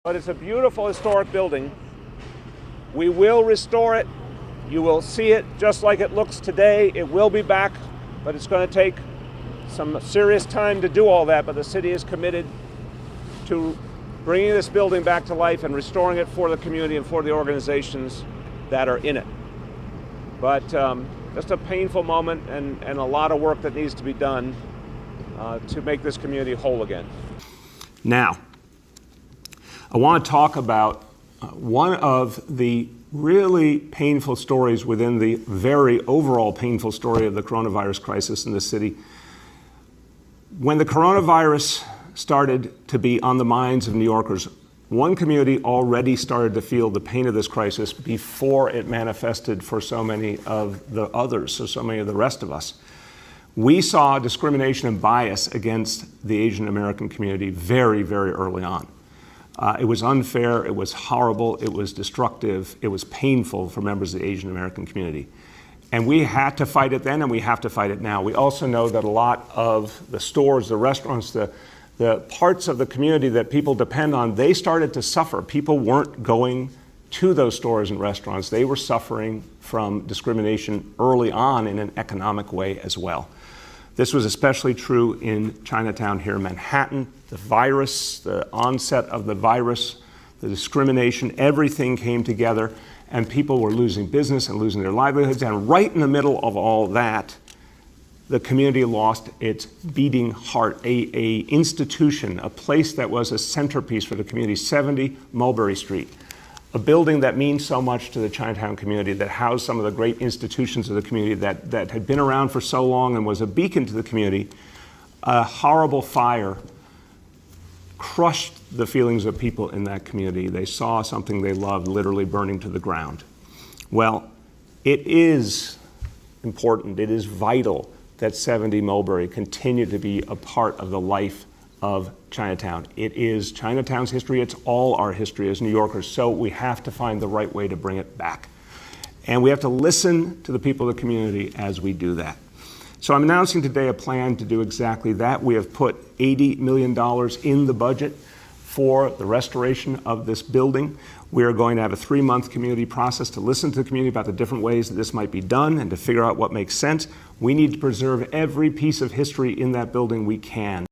But it's a beautiful historic building. We will restore it. You will see it just like it looks today. It will be back, but it's going to take some serious time to do all that. But the city is committed to bringing this building back to life and restoring it for the community and for the organizations that are in it. But just a painful moment and a lot of work that needs to be done to make this community whole again. Now, I want to talk about one of the really painful stories within the very overall painful story of the coronavirus crisis in the city. When the coronavirus started to be on the minds of New Yorkers, one community already started to feel the pain of this crisis before it manifested for so many of the others, so many of the rest of us. We saw discrimination and bias against the Asian American community very, very early on. It was unfair, it was horrible, it was destructive, it was painful for members of the Asian American community. And we had to fight it then, and we have to fight it now. We also know that a lot of the stores, the restaurants, the parts of the community that people depend on, they started to suffer. People weren't going to those stores and restaurants. They were suffering from discrimination early on in an economic way as well. This was especially true in Chinatown here in Manhattan. The virus, the onset of the virus, the discrimination, everything came together, and people were losing business and losing their livelihoods. And right in the middle of all that, the community lost its beating heart, a institution, a place that was a centerpiece for the community, 70 Mulberry Street. A building that means so much to the Chinatown community, that housed some of the great institutions of the community, that had been around for so long and was a beacon to the community. A horrible fire crushed the feelings of people in that community. They saw something they loved literally burning to the ground. Well, it is important, it is vital that 70 Mulberry continue to be a part of the life of Chinatown. It is Chinatown's history, it's all our history as New Yorkers, so we have to find the right way to bring it back. And we have to listen to the people of the community as we do that. So I'm announcing today a plan to do exactly that. We have put $80 million in the budget for the restoration of this building. We are going to have a 3-month community process to listen to the community about the different ways that this might be done and to figure out what makes sense. We need to preserve every piece of history in that building we can.